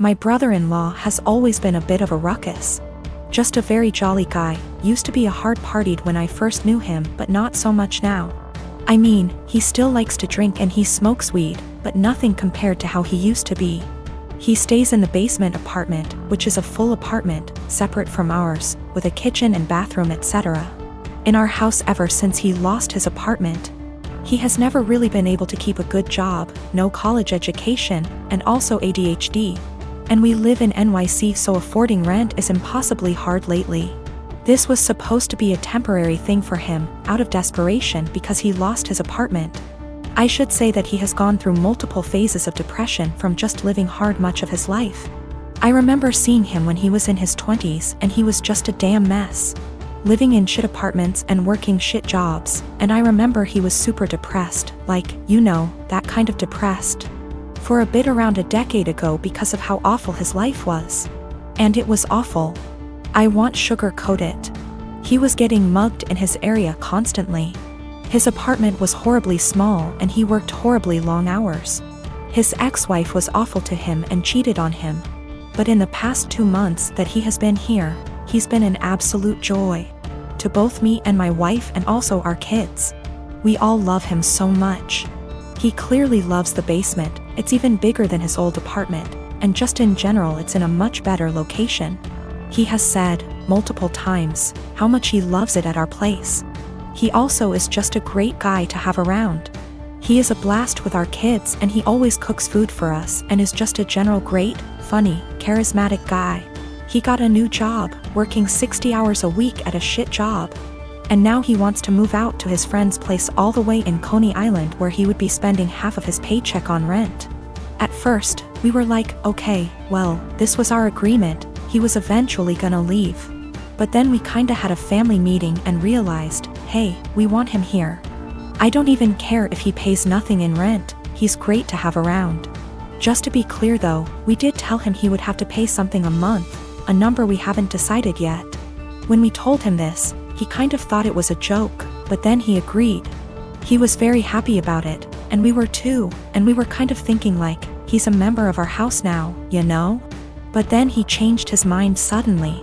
My brother-in-law has always been a bit of a ruckus. Just a very jolly guy, used to be a hard-partied when I first knew him, but not so much now. I mean, he still likes to drink and he smokes weed, but nothing compared to how he used to be. He stays in the basement apartment, which is a full apartment, separate from ours, with a kitchen and bathroom etc. In our house ever since he lost his apartment. He has never really been able to keep a good job, no college education, and also ADHD. And we live in NYC, so affording rent is impossibly hard lately. This was supposed to be a temporary thing for him, out of desperation because he lost his apartment. I should say that he has gone through multiple phases of depression from just living hard much of his life. I remember seeing him when he was in his 20s and he was just a damn mess. Living in shit apartments and working shit jobs, and I remember he was super depressed, like, you know, that kind of depressed. For a bit around a decade ago because of how awful his life was. And it was awful. I won't sugarcoat it. He was getting mugged in his area constantly. His apartment was horribly small and he worked horribly long hours. His ex-wife was awful to him and cheated on him. But in the past 2 months that he has been here, he's been an absolute joy. To both me and my wife and also our kids. We all love him so much. He clearly loves the basement, it's even bigger than his old apartment, and just in general it's in a much better location. He has said, multiple times, how much he loves it at our place. He also is just a great guy to have around. He is a blast with our kids and he always cooks food for us and is just a general great, funny, charismatic guy. He got a new job, working 60 hours a week at a shit job. And now he wants to move out to his friend's place all the way in Coney Island where he would be spending half of his paycheck on rent. At first, we were like, okay, well, this was our agreement, he was eventually gonna leave. But then we kinda had a family meeting and realized, hey, we want him here. I don't even care if he pays nothing in rent, he's great to have around. Just to be clear though, we did tell him he would have to pay something a month, a number we haven't decided yet. When we told him this, he kind of thought it was a joke, but then he agreed. He was very happy about it, and we were too, and we were kind of thinking like, he's a member of our house now, you know? But then he changed his mind suddenly,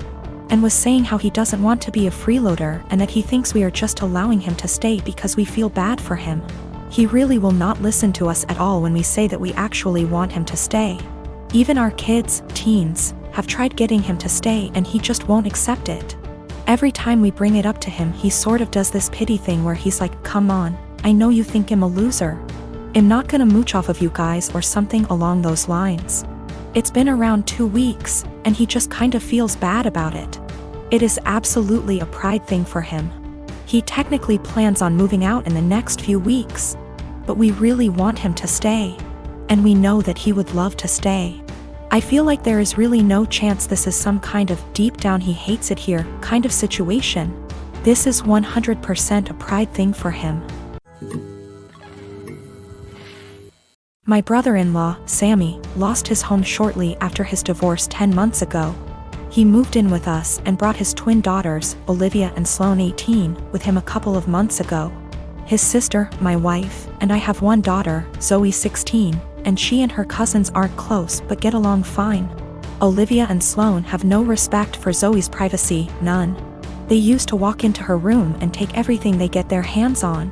and was saying how he doesn't want to be a freeloader and that he thinks we are just allowing him to stay because we feel bad for him. He really will not listen to us at all when we say that we actually want him to stay. Even our kids, teens, have tried getting him to stay and he just won't accept it. Every time we bring it up to him he sort of does this pity thing where he's like, come on, I know you think I'm a loser. I'm not gonna mooch off of you guys or something along those lines. It's been around 2 weeks, and he just kind of feels bad about it. It is absolutely a pride thing for him. He technically plans on moving out in the next few weeks. But we really want him to stay. And we know that he would love to stay. I feel like there is really no chance this is some kind of deep down he hates it here kind of situation. This is 100% a pride thing for him. My brother-in-law, Sammy, lost his home shortly after his divorce 10 months ago. He moved in with us and brought his twin daughters, Olivia and Sloane 18, with him a couple of months ago. His sister, my wife, and I have one daughter, Zoe 16, and she and her cousins aren't close but get along fine. Olivia and Sloane have no respect for Zoe's privacy, none. They used to walk into her room and take everything they get their hands on.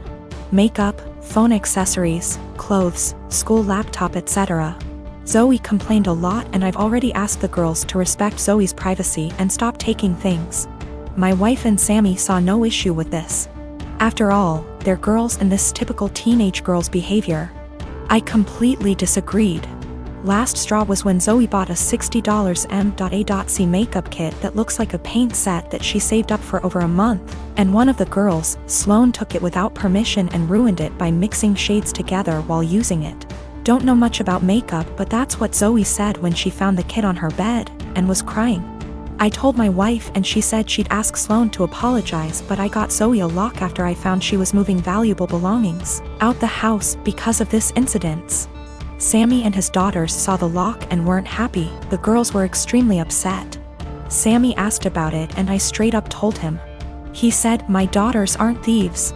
Makeup, phone accessories, clothes, school laptop etc. Zoe complained a lot and I've already asked the girls to respect Zoe's privacy and stop taking things. My wife and Sammy saw no issue with this. After all, they're girls and this typical teenage girl's behavior. I completely disagreed. Last straw was when Zoe bought a $60 M.A.C makeup kit that looks like a paint set that she saved up for over a month, and one of the girls, Sloane, took it without permission and ruined it by mixing shades together while using it. Don't know much about makeup, but that's what Zoe said when she found the kit on her bed, and was crying. I told my wife and she said she'd ask Sloane to apologize, but I got Zoe a lock after I found she was moving valuable belongings out the house because of this incident. Sammy and his daughters saw the lock and weren't happy. The girls were extremely upset. Sammy asked about it and I straight up told him. He said, my daughters aren't thieves.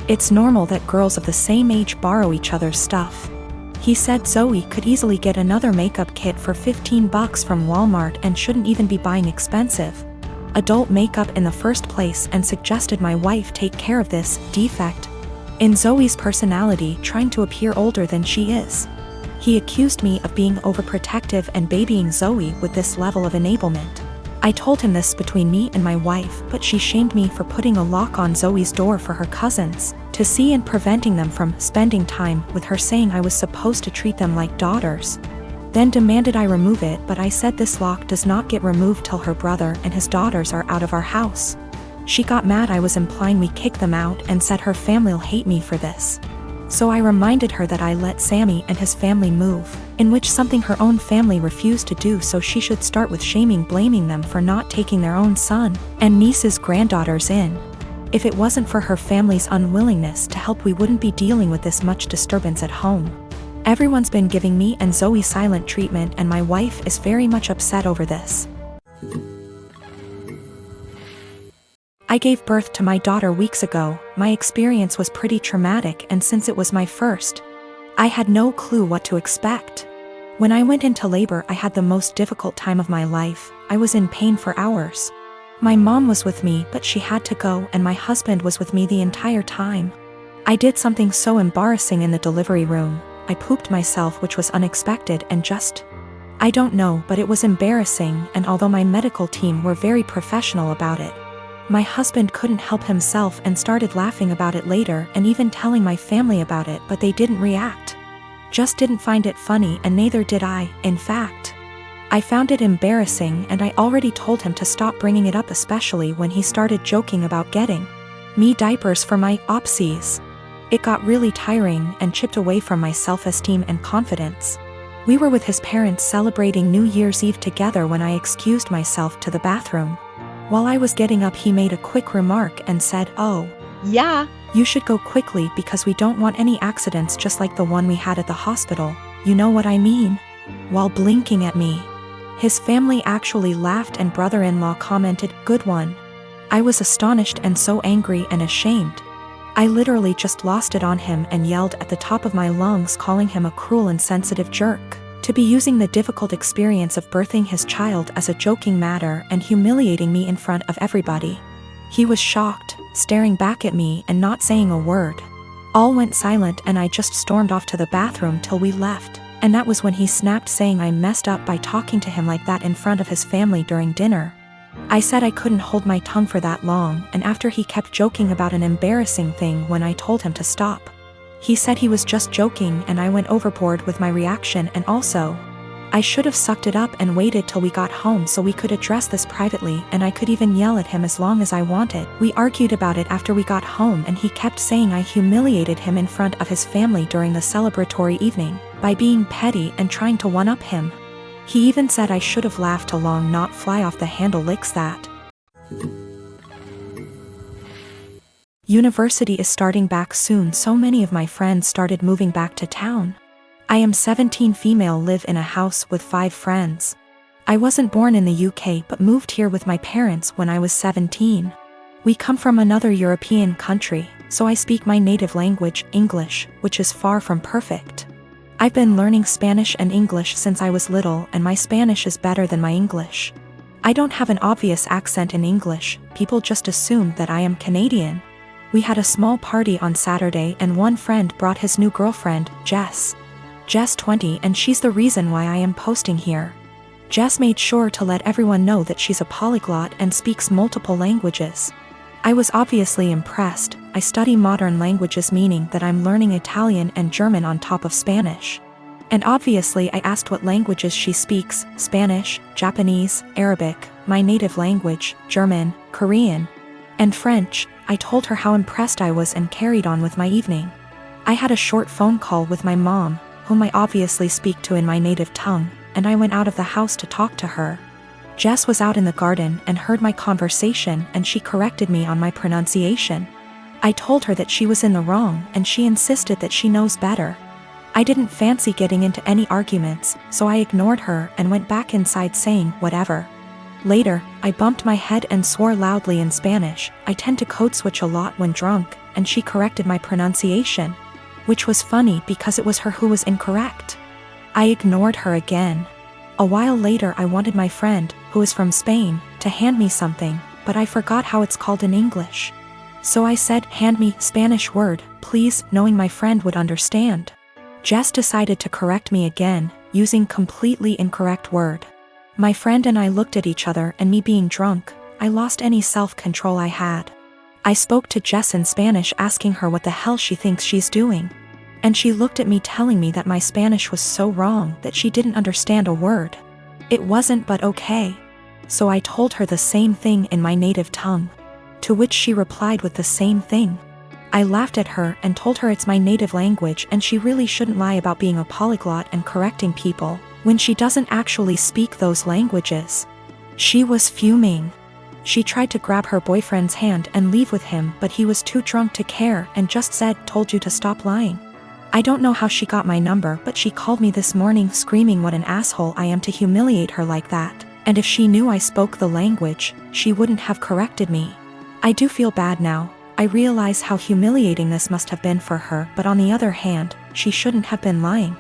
It's normal that girls of the same age borrow each other's stuff. He said Zoe could easily get another makeup kit for $15 from Walmart and shouldn't even be buying expensive adult makeup in the first place, and suggested my wife take care of this defect in Zoe's personality, trying to appear older than she is. He accused me of being overprotective and babying Zoe with this level of enablement. I told him this between me and my wife, but she shamed me for putting a lock on Zoe's door for her cousins to see and preventing them from spending time with her, saying I was supposed to treat them like daughters. Then demanded I remove it, but I said this lock does not get removed till her brother and his daughters are out of our house. She got mad I was implying we kick them out and said her family'll hate me for this. So I reminded her that I let Sammy and his family move, in which something her own family refused to do, so she should start with blaming them for not taking their own son and niece's granddaughters in. If it wasn't for her family's unwillingness to help, we wouldn't be dealing with this much disturbance at home. Everyone's been giving me and Zoe silent treatment, and my wife is very much upset over this. I gave birth to my daughter weeks ago. My experience was pretty traumatic, and since it was my first, I had no clue what to expect. When I went into labor, I had the most difficult time of my life. I was in pain for hours. My mom was with me, but she had to go, and my husband was with me the entire time. I did something so embarrassing in the delivery room. I pooped myself, which was unexpected and I don't know, but it was embarrassing, and although my medical team were very professional about it, my husband couldn't help himself and started laughing about it later and even telling my family about it, but they didn't react. Just didn't find it funny, and neither did I. In fact, I found it embarrassing, and I already told him to stop bringing it up, especially when he started joking about getting me diapers for my opsies. It got really tiring and chipped away from my self-esteem and confidence. We were with his parents celebrating New Year's Eve together when I excused myself to the bathroom. While I was getting up, he made a quick remark and said, "Oh, yeah, you should go quickly because we don't want any accidents just like the one we had at the hospital. You know what I mean?" While blinking at me. His family actually laughed, and brother-in-law commented, "Good one." I was astonished and so angry and ashamed. I literally just lost it on him and yelled at the top of my lungs, calling him a cruel and insensitive jerk, to be using the difficult experience of birthing his child as a joking matter and humiliating me in front of everybody. He was shocked, staring back at me and not saying a word. All went silent, and I just stormed off to the bathroom till we left, and that was when he snapped, saying I messed up by talking to him like that in front of his family during dinner. I said I couldn't hold my tongue for that long, and after he kept joking about an embarrassing thing when I told him to stop. He said he was just joking, and I went overboard with my reaction, and also, I should have sucked it up and waited till we got home so we could address this privately, and I could even yell at him as long as I wanted. We argued about it after we got home, and he kept saying I humiliated him in front of his family during the celebratory evening by being petty and trying to one-up him. He even said I should have laughed along, not fly off the handle licks that. University is starting back soon, so many of my friends started moving back to town. I am 17 female, live in a house with 5 friends. I wasn't born in the UK but moved here with my parents when I was 17. We come from another European country, so I speak my native language, English, which is far from perfect. I've been learning Spanish and English since I was little, and my Spanish is better than my English. I don't have an obvious accent in English, people just assume that I am Canadian. We had a small party on Saturday, and one friend brought his new girlfriend, Jess 20, and she's the reason why I am posting here. Jess made sure to let everyone know that she's a polyglot and speaks multiple languages. I was obviously impressed. I study modern languages, meaning that I'm learning Italian and German on top of Spanish. And obviously I asked what languages she speaks: Spanish, Japanese, Arabic, my native language, German, Korean, and French. I told her how impressed I was and carried on with my evening. I had a short phone call with my mom, whom I obviously speak to in my native tongue, and I went out of the house to talk to her. Jess was out in the garden and heard my conversation, and she corrected me on my pronunciation. I told her that she was in the wrong, and she insisted that she knows better. I didn't fancy getting into any arguments, so I ignored her and went back inside saying, whatever. Later, I bumped my head and swore loudly in Spanish. I tend to code switch a lot when drunk, and she corrected my pronunciation. which was funny because it was her who was incorrect. I ignored her again. A while later I wanted my friend, who is from Spain, to hand me something, but I forgot how it's called in English. So I said, "Hand me Spanish word, please," knowing my friend would understand. Jess decided to correct me again, using completely incorrect word. My friend and I looked at each other, and me being drunk, I lost any self-control I had. I spoke to Jess in Spanish asking her what the hell she thinks she's doing. And she looked at me telling me that my Spanish was so wrong that she didn't understand a word. It wasn't, but okay. So I told her the same thing in my native tongue. To which she replied with the same thing. I laughed at her and told her it's my native language and she really shouldn't lie about being a polyglot and correcting people when she doesn't actually speak those languages. She was fuming. She tried to grab her boyfriend's hand and leave with him, but he was too drunk to care and just said, "Told you to stop lying." I don't know how she got my number, but she called me this morning screaming what an asshole I am to humiliate her like that, and if she knew I spoke the language, she wouldn't have corrected me. I do feel bad now. I realize how humiliating this must have been for her, but on the other hand, she shouldn't have been lying.